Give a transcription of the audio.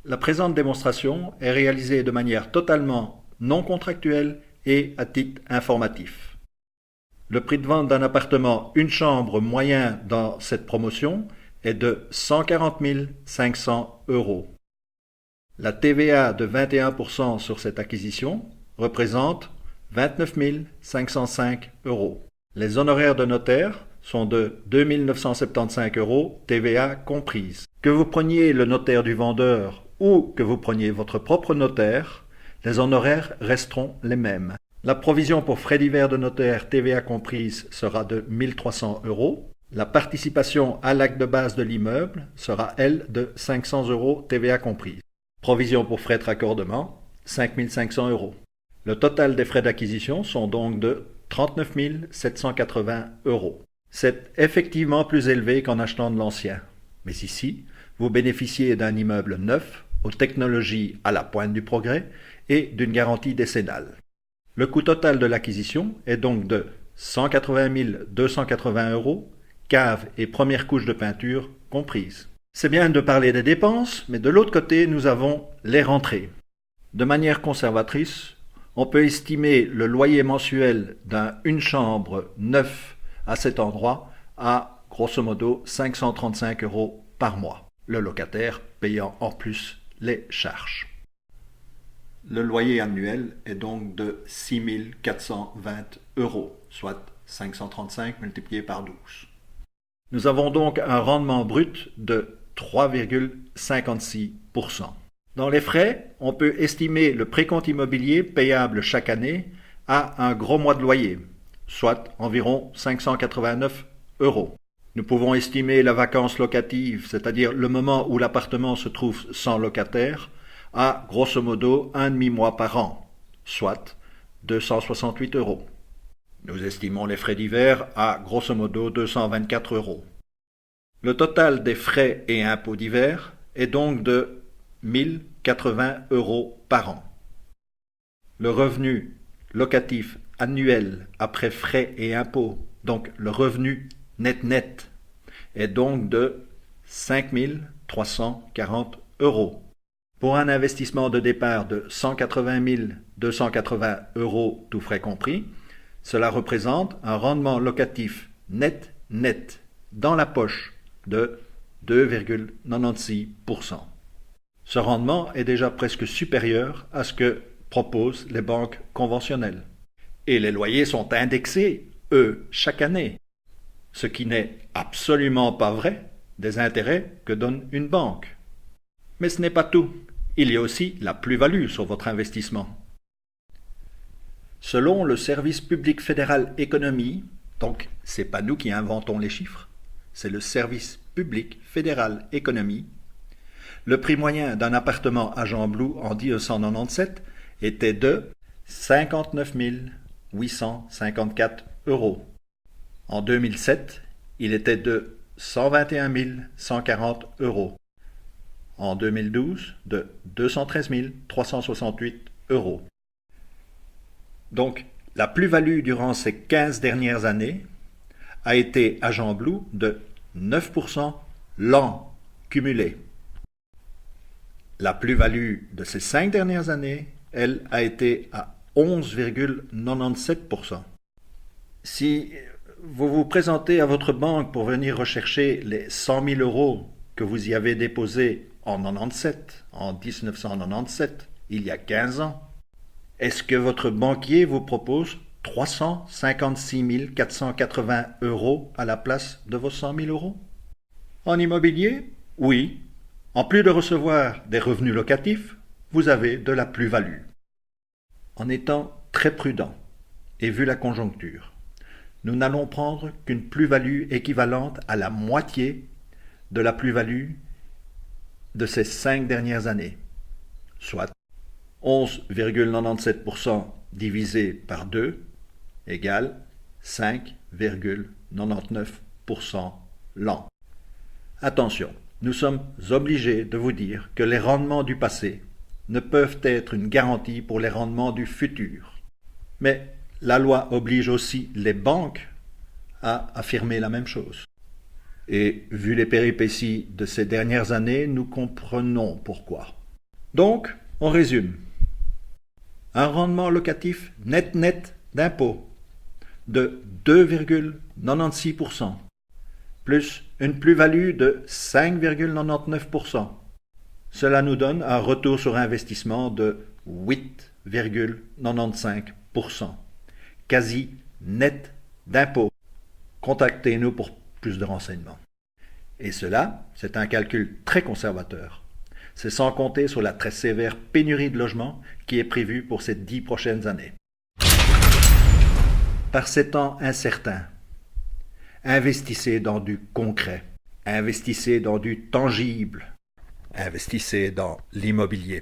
La présente démonstration est réalisée de manière totalement non contractuelle et à titre informatif. Le prix de vente d'un appartement une chambre moyen dans cette promotion est de 140 500 €. La TVA de 21% sur cette acquisition représente 29 505 €. Les honoraires de notaire sont de 2 975 €, TVA comprise. Que vous preniez le notaire du vendeur ou que vous preniez votre propre notaire, les honoraires resteront les mêmes. La provision pour frais divers de notaire, TVA comprise, sera de 1 300 €. La participation à l'acte de base de l'immeuble sera, elle, de 500 €, TVA comprise. Provision pour frais de raccordement, 5 500 €. Le total des frais d'acquisition sont donc de 39 780 €. C'est effectivement plus élevé qu'en achetant de l'ancien. Mais ici, vous bénéficiez d'un immeuble neuf, aux technologies à la pointe du progrès et d'une garantie décennale. Le coût total de l'acquisition est donc de 180 280 €, cave et première couche de peinture comprises. C'est bien de parler des dépenses, mais de l'autre côté, nous avons les rentrées. De manière conservatrice, on peut estimer le loyer mensuel d'une chambre neuf à cet endroit à, grosso modo, 535 € par mois, le locataire payant en plus les charges. Le loyer annuel est donc de 6 420 €, soit 535 multiplié par 12. Nous avons donc un rendement brut de 3,56%. Dans les frais, on peut estimer le précompte immobilier payable chaque année à un gros mois de loyer, soit environ 589 €. Nous pouvons estimer la vacance locative, c'est-à-dire le moment où l'appartement se trouve sans locataire, à grosso modo un demi-mois par an, soit 268 €. Nous estimons les frais divers à grosso modo 224 €. Le total des frais et impôts divers est donc de 1 080 € par an. Le revenu locatif annuel après frais et impôts, donc le revenu net, est donc de 5 340 €. Pour un investissement de départ de 180 280 € tout frais compris, cela représente un rendement locatif net dans la poche de 2,96%. Ce rendement est déjà presque supérieur à ce que proposent les banques conventionnelles. Et les loyers sont indexés, eux, chaque année, ce qui n'est absolument pas vrai des intérêts que donne une banque. Mais ce n'est pas tout. Il y a aussi la plus-value sur votre investissement. Selon le Service public fédéral économie, donc c'est pas nous qui inventons les chiffres, c'est le Service public fédéral économie, le prix moyen d'un appartement à Gembloux en 1997 était de 59 854 €. En 2007, il était de 121 140 €. En 2012, de 213 368 €. Donc, la plus-value durant ces 15 dernières années a été à Gembloux de 9% l'an cumulé. La plus-value de ces 5 dernières années, elle, a été à 11,97%. Si vous vous présentez à votre banque pour venir rechercher les 100 000 € que vous y avez déposés en 1997, il y a 15 ans, est-ce que votre banquier vous propose 356 480 € à la place de vos 100 000 €? En immobilier, oui. En plus de recevoir des revenus locatifs, vous avez de la plus-value. En étant très prudent, et vu la conjoncture, nous n'allons prendre qu'une plus-value équivalente à la moitié de la plus-value de ces 5 dernières années, soit 11,97% divisé par 2 égale 5,99% l'an. Attention, nous sommes obligés de vous dire que les rendements du passé ne peuvent être une garantie pour les rendements du futur. Mais la loi oblige aussi les banques à affirmer la même chose. Et vu les péripéties de ces dernières années, nous comprenons pourquoi. Donc, on résume. Un rendement locatif net d'impôt de 2,96%, plus une plus-value de 5,99%. Cela nous donne un retour sur investissement de 8,95%, quasi net d'impôt. Contactez-nous pour plus de renseignements. Et cela, c'est un calcul très conservateur. C'est sans compter sur la très sévère pénurie de logements qui est prévue pour ces 10 prochaines années. Par ces temps incertains, investissez dans du concret, investissez dans du tangible, investissez dans l'immobilier.